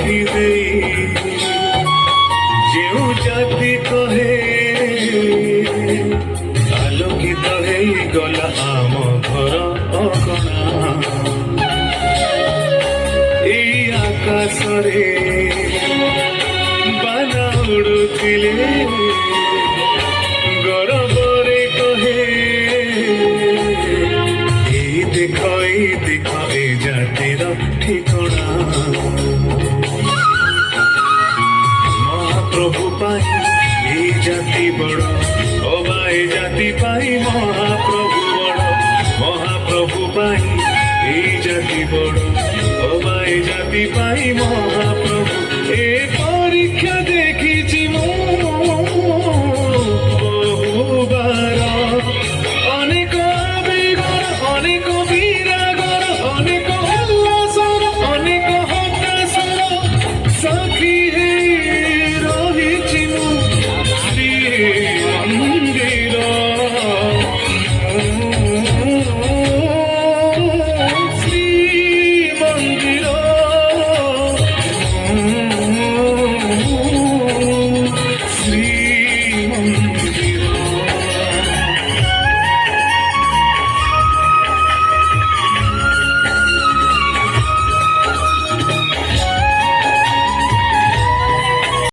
ଦେଖିଦେ ଯେଉଁ ଜାତି କହେ ଆଲୋକିତ ହେଇଗଲା ଆମ ଘର ଅଗଣା ଏଇ ଆକାଶରେ ବାନା ଉଡୁଥିଲେ ଗରବରେ କହେ ଏଇ ଦେଖ ଏ ଜାତିର ଠିକଣା ମହାପ୍ରଭୁ ପାଇଁ এই জাতি বড় অবা এই জাতি পাই মহাপ্রভু বড় মহাপ্রভু পাই এই জাতি বড় অবা এই জাতি পাই মহাপ্রভু এ